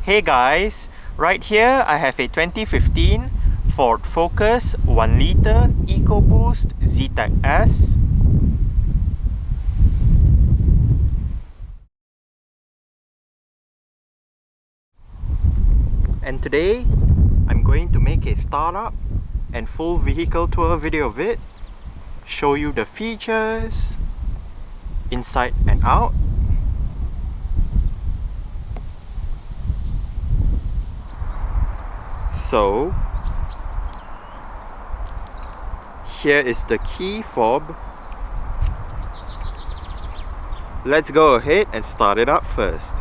Hey guys, right here I have a 2015 Ford Focus 1.0T EcoBoost Zetec S. And today I'm going to make a startup and full vehicle tour video of it, show you the features inside and out. So here is the key fob. Let's go ahead and start it up first.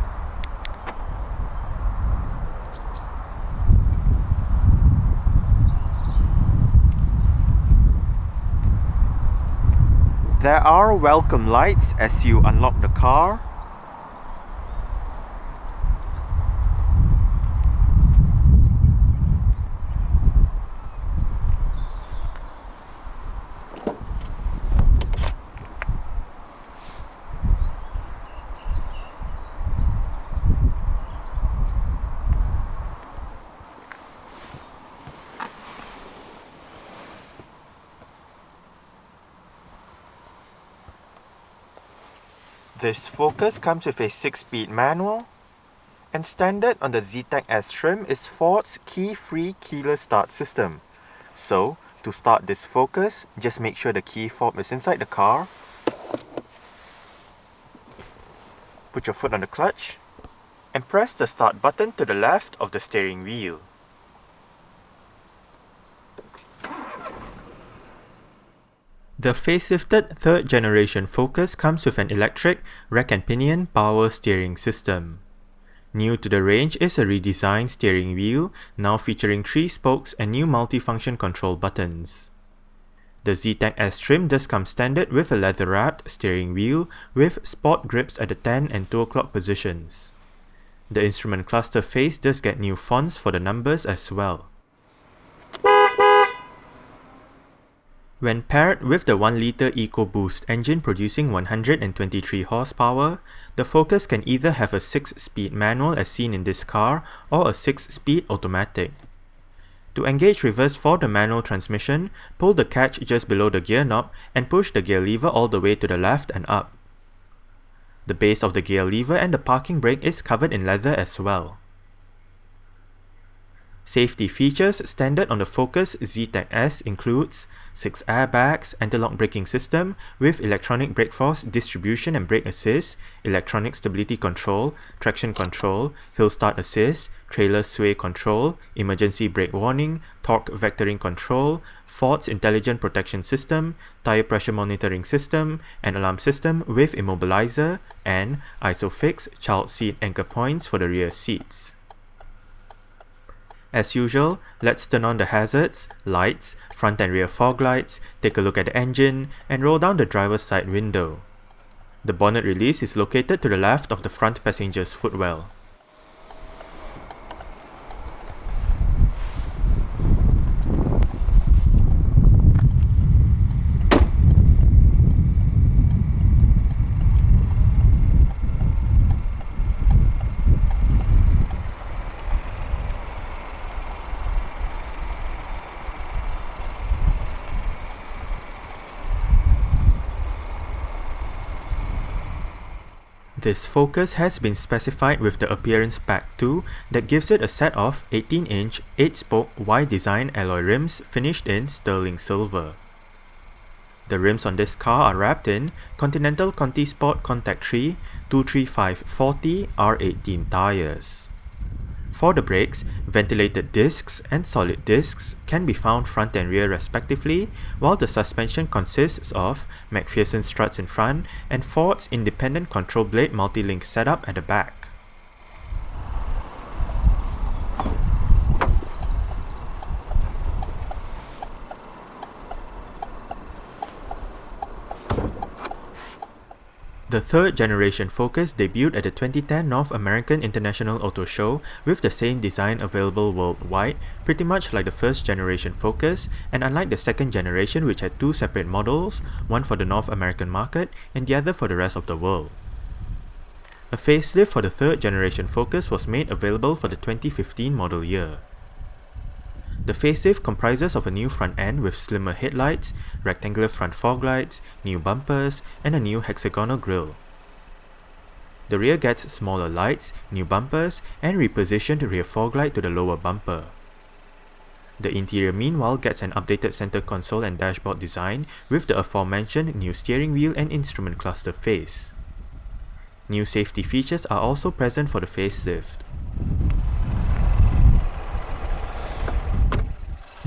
There are welcome lights as you unlock the car. This Focus comes with a 6-speed manual, and standard on the Zetec S trim is Ford's key-free keyless start system. So, to start this Focus, just make sure the key fob is inside the car. Put your foot on the clutch, and press the start button to the left of the steering wheel. The facelifted third generation Focus comes with an electric rack and pinion power steering system. New to the range is a redesigned steering wheel, now featuring 3 spokes and new multifunction control buttons. The Zetec S trim does come standard with a leather-wrapped steering wheel with sport grips at the 10 and 2 o'clock positions. The instrument cluster face does get new fonts for the numbers as well. When paired with the 1.0T EcoBoost engine producing 123 horsepower, the Focus can either have a 6-speed manual as seen in this car or a 6-speed automatic. To engage reverse for the manual transmission, pull the catch just below the gear knob and push the gear lever all the way to the left and up. The base of the gear lever and the parking brake is covered in leather as well. Safety features standard on the Focus Zetec S includes 6 airbags, anti-lock braking system with electronic brake force distribution and brake assist, electronic stability control, traction control, hill start assist, trailer sway control, emergency brake warning, torque vectoring control, Ford's intelligent protection system, tire pressure monitoring system, an alarm system with immobilizer, and ISOFIX child seat anchor points for the rear seats. As usual, let's turn on the hazards, lights, front and rear fog lights, take a look at the engine, and roll down the driver's side window. The bonnet release is located to the left of the front passenger's footwell. This Focus has been specified with the Appearance Pack 2 that gives it a set of 18-inch 8-spoke Y-design alloy rims finished in sterling silver. The rims on this car are wrapped in Continental Conti Sport Contact 3 235/40 R18 tires. For the brakes, ventilated discs and solid discs can be found front and rear respectively, while the suspension consists of McPherson struts in front and Ford's independent control blade multi-link setup at the back. The third generation Focus debuted at the 2010 North American International Auto Show with the same design available worldwide, pretty much like the first generation Focus, and unlike the second generation which had 2 separate models, one for the North American market and the other for the rest of the world. A facelift for the third generation Focus was made available for the 2015 model year. The facelift comprises of a new front end with slimmer headlights, rectangular front fog lights, new bumpers, and a new hexagonal grille. The rear gets smaller lights, new bumpers, and repositioned rear fog light to the lower bumper. The interior meanwhile gets an updated center console and dashboard design with the aforementioned new steering wheel and instrument cluster face. New safety features are also present for the facelift.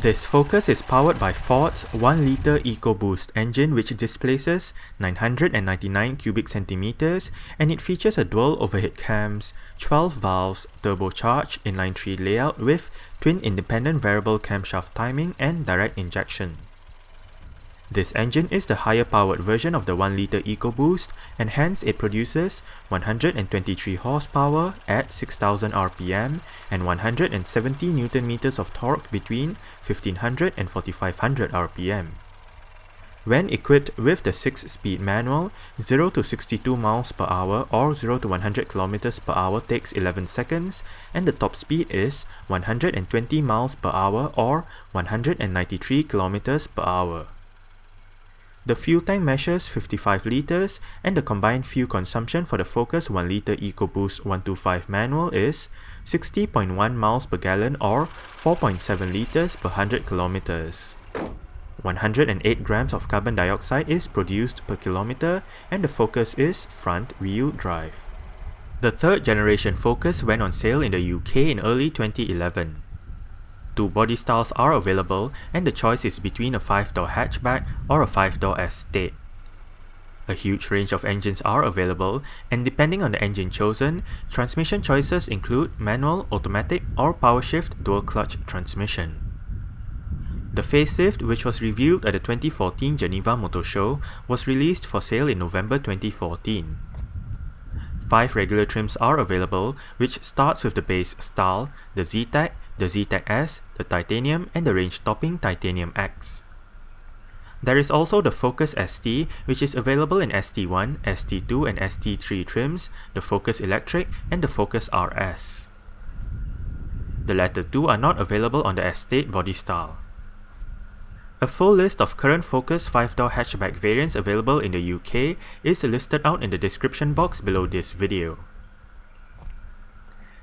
This Focus is powered by Ford's 1.0T EcoBoost engine, which displaces 999 cubic centimeters, and it features a dual overhead cams, 12 valves, turbocharged inline 3 layout with twin independent variable camshaft timing and direct injection. This engine is the higher powered version of the 1.0T EcoBoost, and hence it produces 123 horsepower at 6000 rpm and 170 Nm of torque between 1500 and 4500 rpm. When equipped with the 6-speed manual, 0 to 62 miles per hour or 0 to 100 km per hour takes 11 seconds, and the top speed is 120 miles per hour or 193 km per hour. The fuel tank measures 55 liters, and the combined fuel consumption for the Focus 1.0T EcoBoost 125 manual is 60.1 miles per gallon or 4.7 liters per 100 kilometers. 108 grams of carbon dioxide is produced per kilometer, and the Focus is front-wheel drive. The third generation Focus went on sale in the UK in early 2011. Two body styles are available, and the choice is between a 5-door hatchback or a 5-door estate. A huge range of engines are available, and depending on the engine chosen, transmission choices include manual, automatic, or PowerShift dual-clutch transmission. The facelift, which was revealed at the 2014 Geneva Motor Show, was released for sale in November 2014. 5 regular trims are available, which starts with the base style, the Zetec, the Zetec S, the Titanium, and the range-topping Titanium X. There is also the Focus ST, which is available in ST1, ST2, and ST3 trims, the Focus Electric, and the Focus RS. The latter two are not available on the estate body style. A full list of current Focus 5-door hatchback variants available in the UK is listed out in the description box below this video.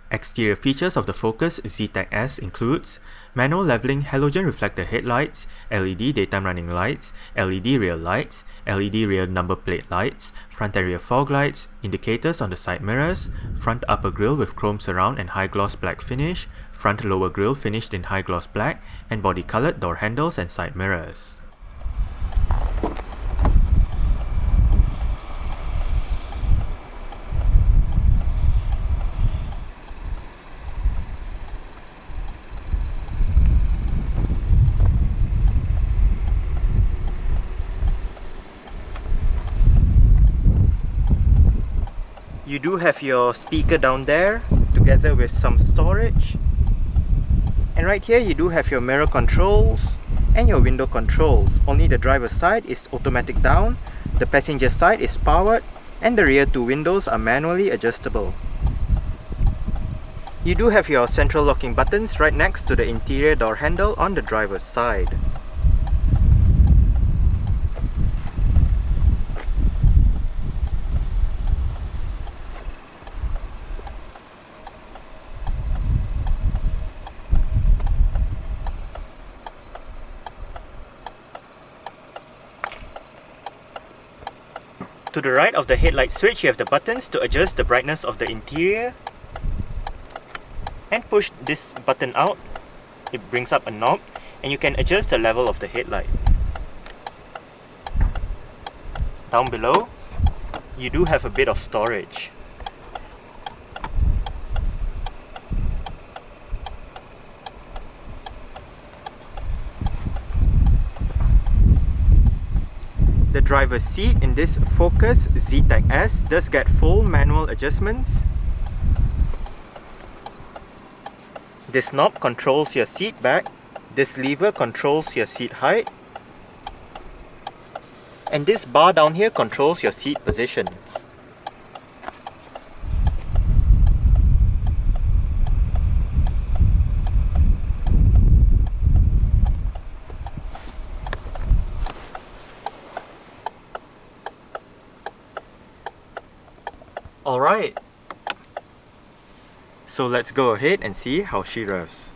Exterior features of the Focus Zetec S includes manual leveling halogen reflector headlights, LED daytime running lights, LED rear lights, LED rear number plate lights, front and rear fog lights, indicators on the side mirrors, front upper grille with chrome surround and high gloss black finish, front lower grille finished in high gloss black, and body colored door handles and side mirrors. You do have your speaker down there together with some storage, and right here you do have your mirror controls and your window controls. Only the driver's side is automatic down, the passenger side is powered, and the rear two windows are manually adjustable. You do have your central locking buttons right next to the interior door handle on the driver's side. To the right of the headlight switch, you have the buttons to adjust the brightness of the interior. And push this button out, it brings up a knob, and you can adjust the level of the headlight. Down below, you do have a bit of storage. The driver's seat in this Focus Zetec S does get full manual adjustments. This knob controls your seat back, this lever controls your seat height, and this bar down here controls your seat position. Alright, so let's go ahead and see how she revs.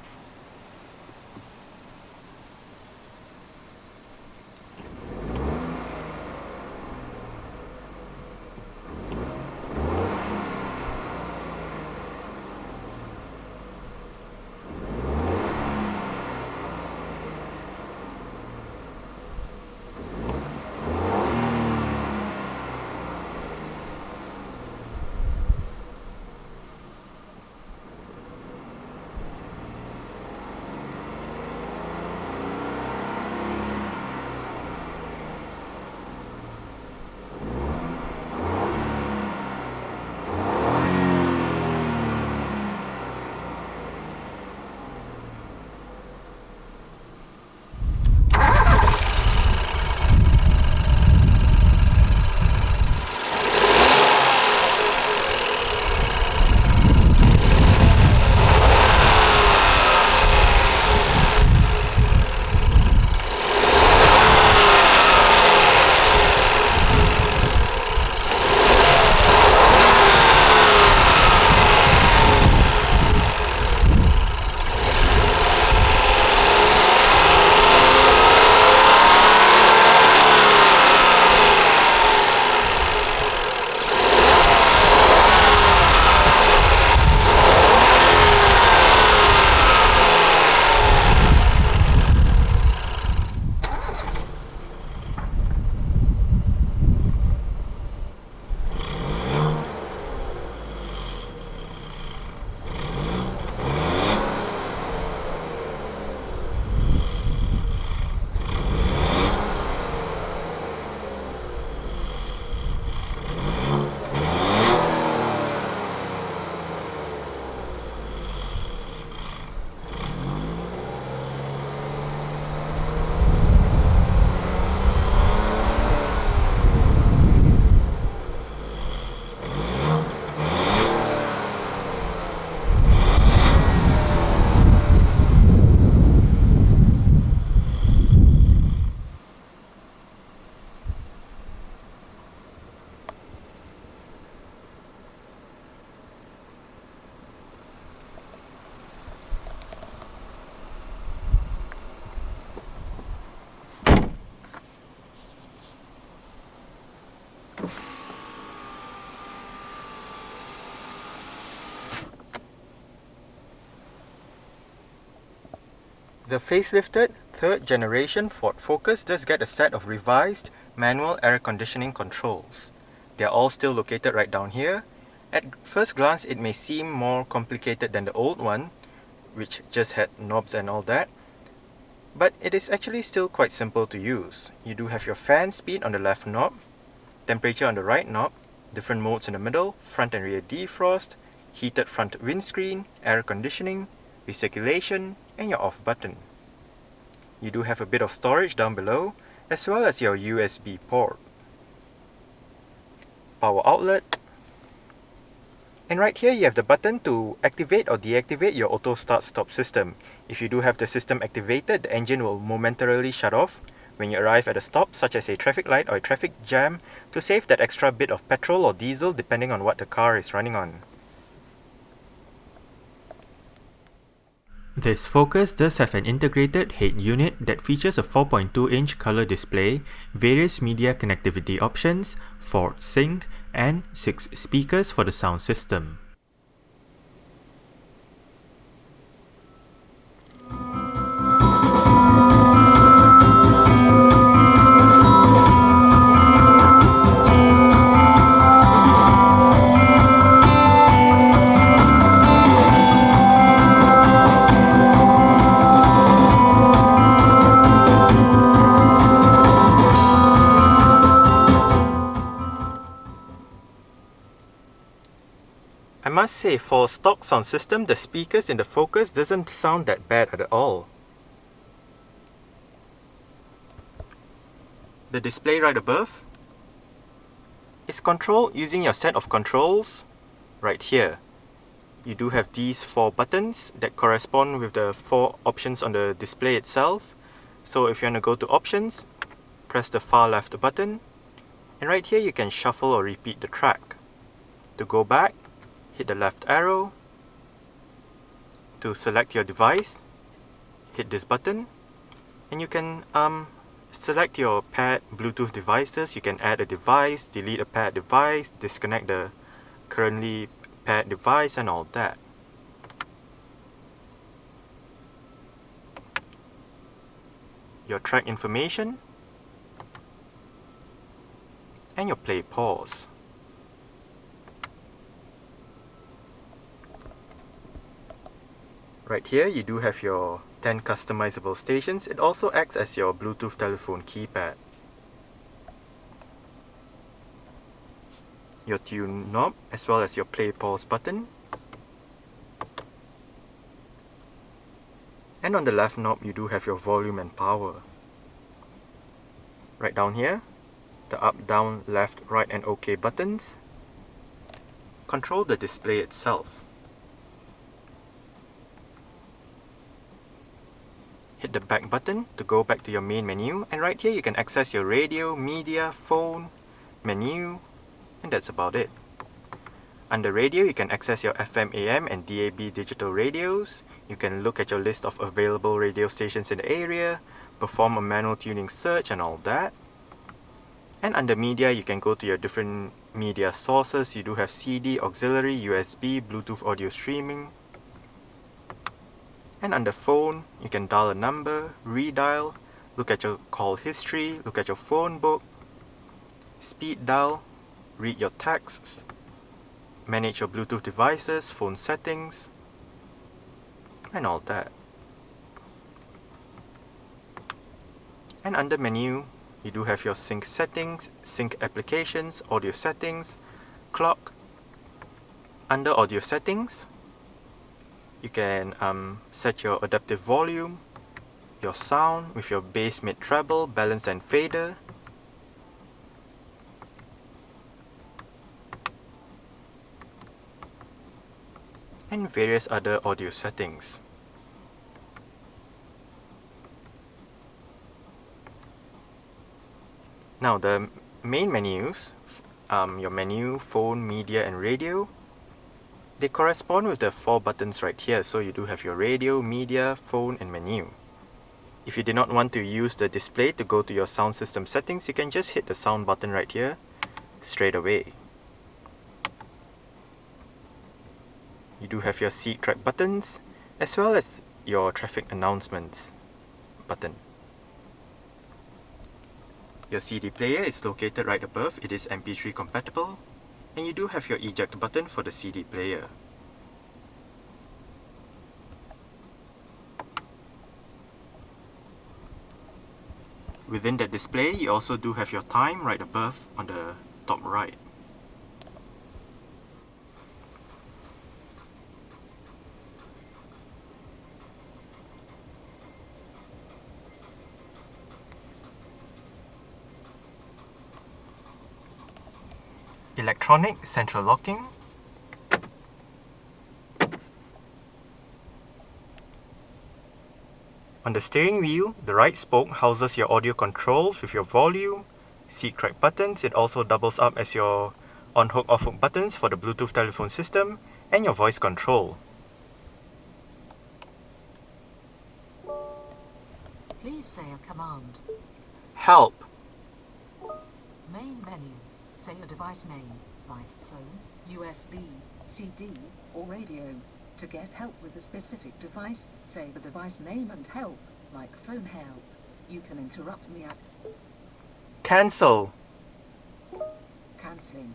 The facelifted 3rd generation Ford Focus does get a set of revised manual air conditioning controls. They are all still located right down here. At first glance it may seem more complicated than the old one, which just had knobs and all that, but it is actually still quite simple to use. You do have your fan speed on the left knob, temperature on the right knob, different modes in the middle, front and rear defrost, heated front windscreen, air conditioning, recirculation, and your off button. You do have a bit of storage down below, as well as your USB port, power outlet, and right here you have the button to activate or deactivate your auto start stop system. If you do have the system activated, the engine will momentarily shut off when you arrive at a stop, such as a traffic light or a traffic jam, to save that extra bit of petrol or diesel depending on what the car is running on. This Focus does have an integrated head unit that features a 4.2-inch color display, various media connectivity options, Ford Sync, and 6 speakers for the sound system. I must say, for a stock sound system, the speakers in the Focus doesn't sound that bad at all. The display right above is controlled using your set of controls right here. You do have these 4 buttons that correspond with the 4 options on the display itself. So if you want to go to options, press the far left button, and right here you can shuffle or repeat the track. To go back, hit the left arrow. To select your device, hit this button, and you can select your paired Bluetooth devices. You can add a device, delete a paired device, disconnect the currently paired device, and all that. Your track information, and your play pause. Right here you do have your 10 customizable stations. It also acts as your Bluetooth telephone keypad. Your tune knob, as well as your play pause button. And on the left knob you do have your volume and power. Right down here, the up, down, left, right and OK buttons control the display itself. Hit the back button to go back to your main menu, and right here you can access your radio, media, phone, menu, and that's about it. Under radio you can access your FM, AM and DAB digital radios. You can look at your list of available radio stations in the area, perform a manual tuning search and all that. And under media you can go to your different media sources. You do have CD, auxiliary, USB, Bluetooth audio streaming. And under phone, you can dial a number, redial, look at your call history, look at your phone book, speed dial, read your texts, manage your Bluetooth devices, phone settings, and all that. And under menu, you do have your sync settings, sync applications, audio settings, clock. Under audio settings, you can set your adaptive volume, your sound with your bass, mid, treble, balance and fader. And various other audio settings. Now the main menus, your menu, phone, media and radio, they correspond with the 4 buttons right here. So you do have your radio, media, phone and menu. If you did not want to use the display to go to your sound system settings, you can just hit the sound button right here straight away. You do have your seat track buttons as well as your traffic announcements button. Your CD player is located right above. It is MP3 compatible. And you do have your eject button for the CD player. Within that display, you also do have your time right above on the top right. Electronic central locking. On the steering wheel, the right spoke houses your audio controls with your volume, seat track buttons. It also doubles up as your on-hook, off-hook buttons for the Bluetooth telephone system and your voice control. Please say a command. Help. Main menu. Say a device name, like phone, USB, CD, or radio. To get help with a specific device, say the device name and help, like phone help. You can interrupt me at Cancel. cancelling.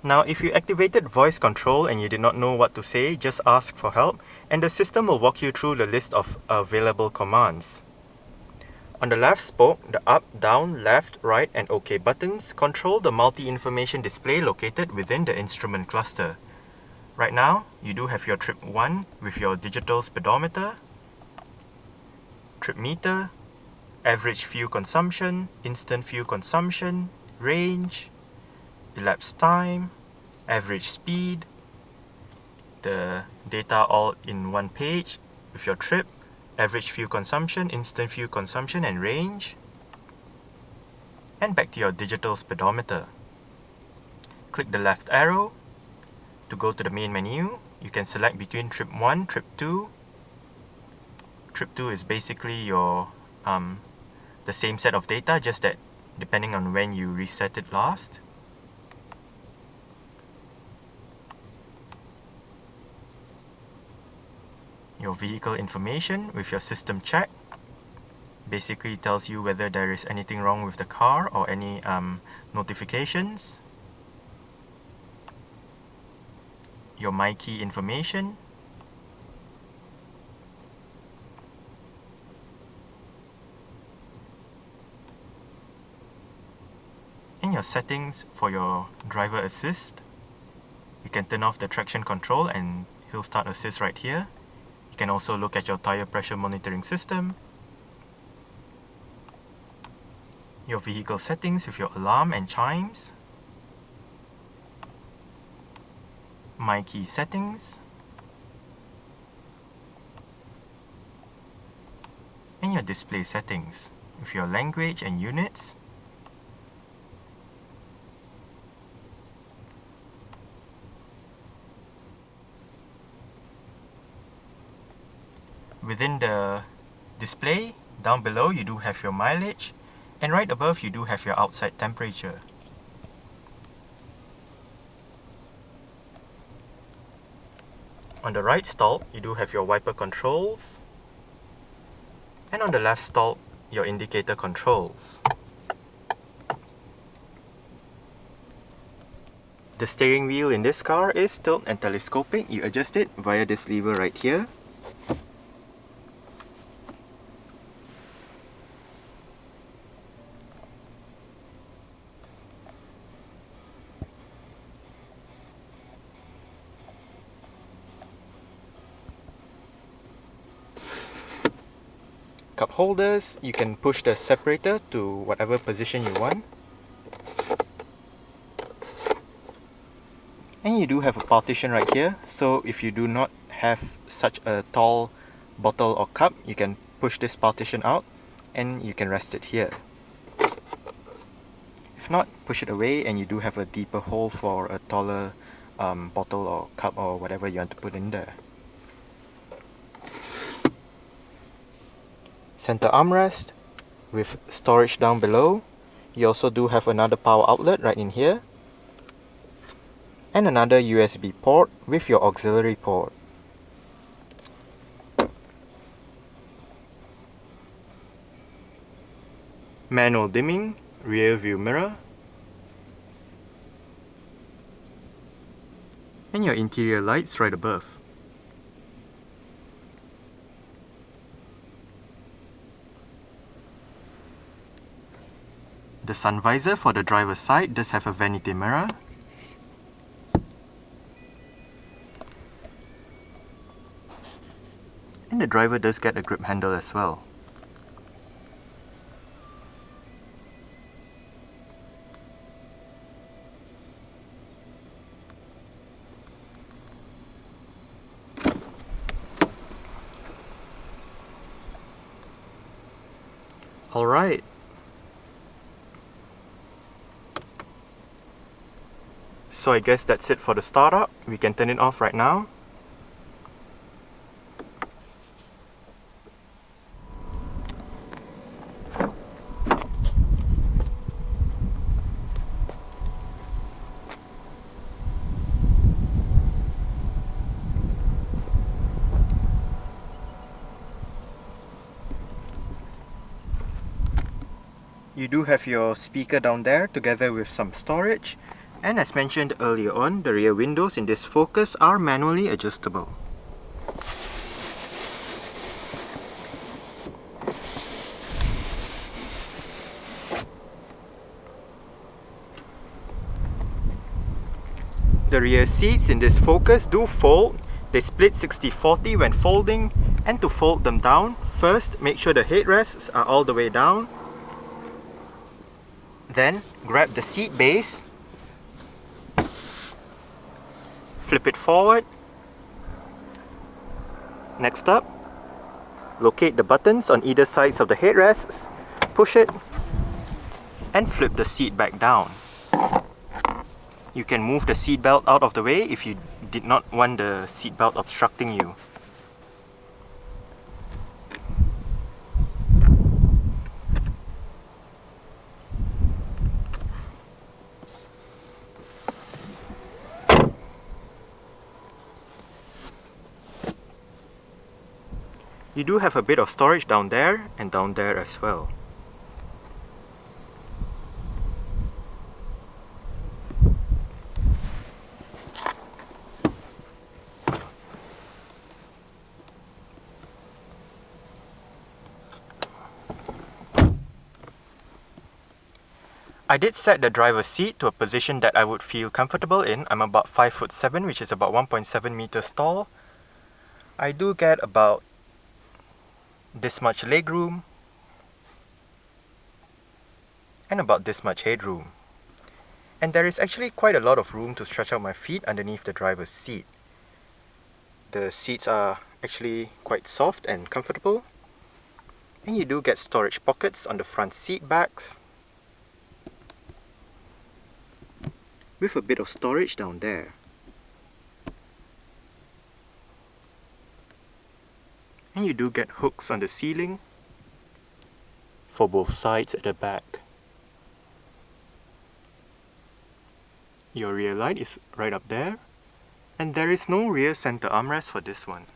Now, if you activated voice control and you did not know what to say, just ask for help and the system will walk you through the list of available commands. On the left spoke, the up, down, left, right and OK buttons control the multi-information display located within the instrument cluster. Right now, you do have your trip 1 with your digital speedometer, trip meter, average fuel consumption, instant fuel consumption, range, elapsed time, average speed, the data all in one page with your trip, average fuel consumption, instant fuel consumption and range, and back to your digital speedometer. click the left arrow to go to the main menu. You can select between trip 1, trip 2. Trip 2 is basically your the same set of data, just that depending on when you reset it last. Your vehicle information with your system check basically tells you whether there is anything wrong with the car or any notifications. Your My Key information. And your settings for your driver assist. You can turn off the traction control and hill start assist right here. You can also look at your tire pressure monitoring system. Your vehicle settings with your alarm and chimes. My Key settings. And your display settings with your language and units. Within the display, down below you do have your mileage, and right above you do have your outside temperature. On the right stall, you do have your wiper controls, and on the left stall, your indicator controls. The steering wheel in this car is tilt and telescopic. You adjust it via this lever right here. Cup holders, you can push the separator to whatever position you want. And you do have a partition right here, so if you do not have such a tall bottle or cup, you can push this partition out and you can rest it here. If not, push it away and you do have a deeper hole for a taller bottle or cup or whatever you want to put in there. Center armrest with storage down below. You also do have another power outlet right in here, and another USB port with your auxiliary port. Manual dimming, rear view mirror, and your interior lights right above. The sun visor for the driver's side does have a vanity mirror. And the driver does get a grip handle as well. Alright. So I guess that's it for the startup. We can turn it off right now. You do have your speaker down there together with some storage. And as mentioned earlier on, the rear windows in this Focus are manually adjustable. The rear seats in this Focus do fold. They split 60-40 when folding, and to fold them down, first make sure the headrests are all the way down. Then grab the seat base, flip it forward. Next up, locate the buttons on either sides of the headrests, push it, and flip the seat back down. You can move the seatbelt out of the way if you did not want the seatbelt obstructing you. You do have a bit of storage down there and down there as well. I did set the driver's seat to a position that I would feel comfortable in. I'm about 5'7", which is about 1.7 meters tall. I do get about this much legroom and about this much headroom. And there is actually quite a lot of room to stretch out my feet underneath the driver's seat. The seats are actually quite soft and comfortable. And you do get storage pockets on the front seat backs, with a bit of storage down there. And you do get hooks on the ceiling for both sides at the back. Your rear light is right up there, and there is no rear center armrest for this one.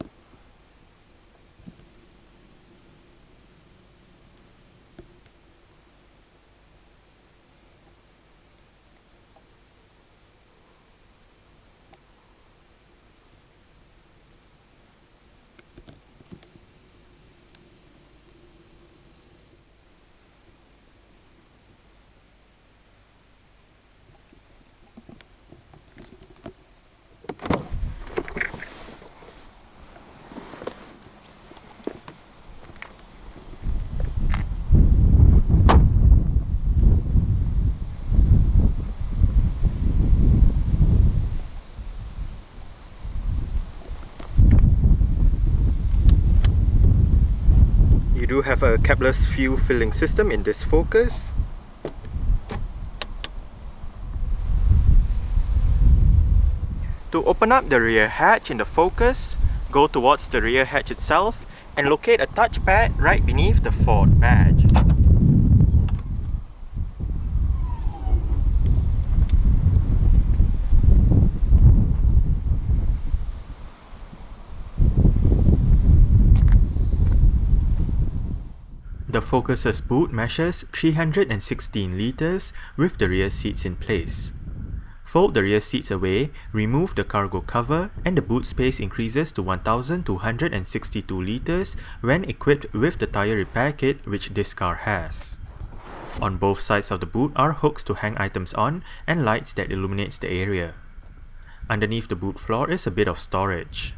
You do have a capless fuel filling system in this Focus. To open up the rear hatch in the Focus, go towards the rear hatch itself and locate a touchpad right beneath the Ford badge. The Focus's boot measures 316 litres with the rear seats in place. Fold the rear seats away, remove the cargo cover, and the boot space increases to 1,262 litres when equipped with the tyre repair kit which this car has. On both sides of the boot are hooks to hang items on and lights that illuminates the area. Underneath the boot floor is a bit of storage.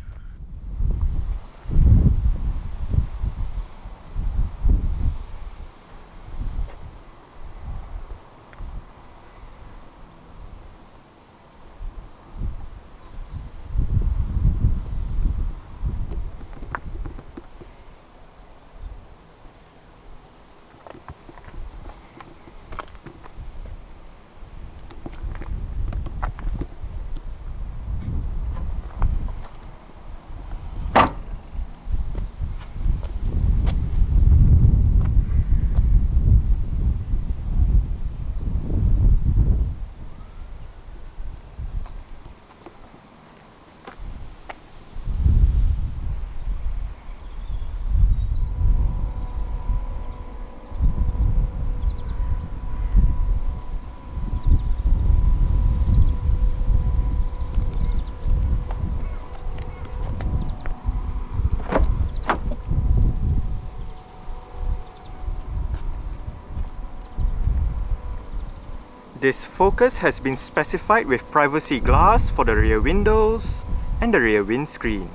This Focus has been specified with privacy glass for the rear windows and the rear windscreen.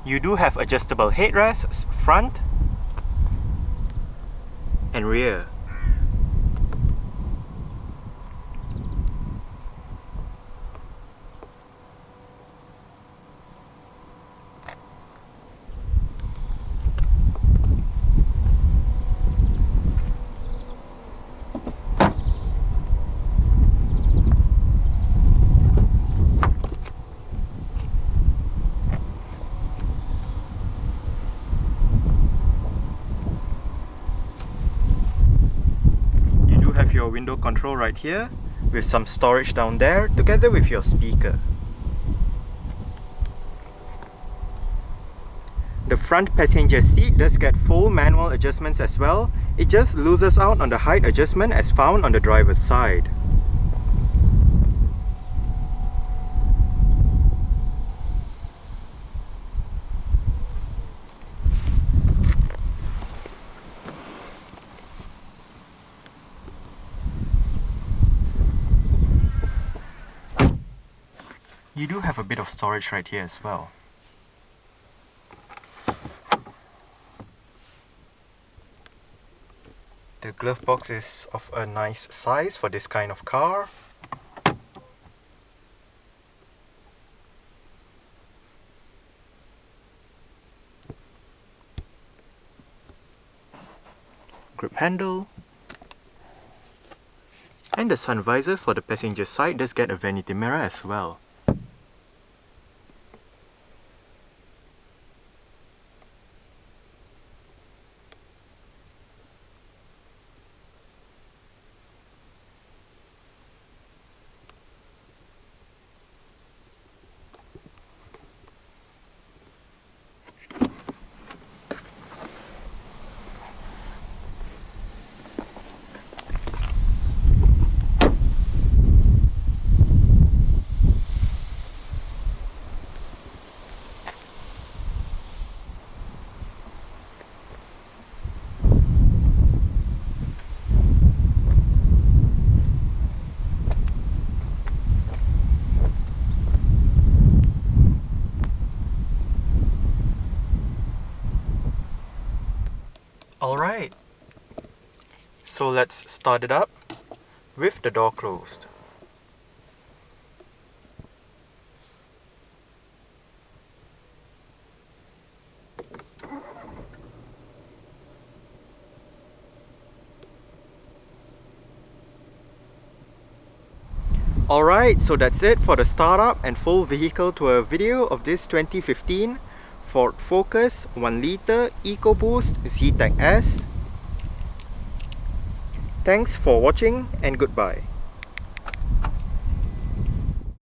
You do have adjustable headrests front and rear. window control right here, with some storage down there, together with your speaker. The front passenger seat does get full manual adjustments as well. It just loses out on the height adjustment as found on the driver's side. You do have a bit of storage right here as well. The glove box is of a nice size for this kind of car. Grip handle. And the sun visor for the passenger side does get a vanity mirror as well. Alright, so let's start it up with the door closed. Alright, so that's it for the startup and full vehicle tour video of this 2015 Ford Focus 1.0T EcoBoost Zetec S. Thanks for watching and goodbye.